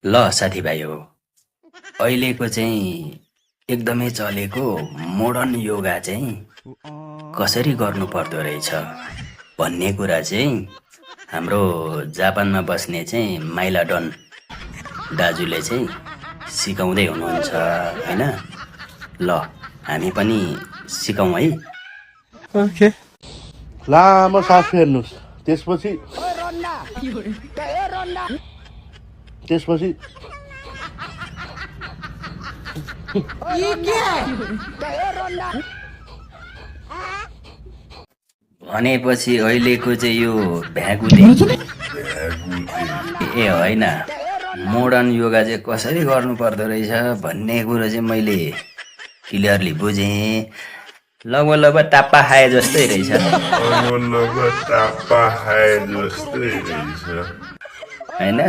ल साथीभाइ हो अहिलेको चाहिँ एकदमै चलेको मोडर्न योगा चाहिँ कसरी गर्नु पर्दो रहेछ भन्ने कुरा चाहिँ हाम्रो जापानमा बस्ने चाहिँ माइलाडन दाजुले चाहिँ सिकाउँदै हुनुहुन्छ हैन। ल हामी पनि सिकौँ है। ओके। लामो सास फेर्नुहोस्। त्यसपछि भनेपछि अहिलेको चाहिँ यो भ्यागुते ए होइन मोडर्न योगा चाहिँ कसरी गर्नु पर्दो रहेछ भन्ने कुरो चाहिँ मैले क्लियरली बुझेँ। लगभग टाप्पा खाए जस्तै रहेछ होइन।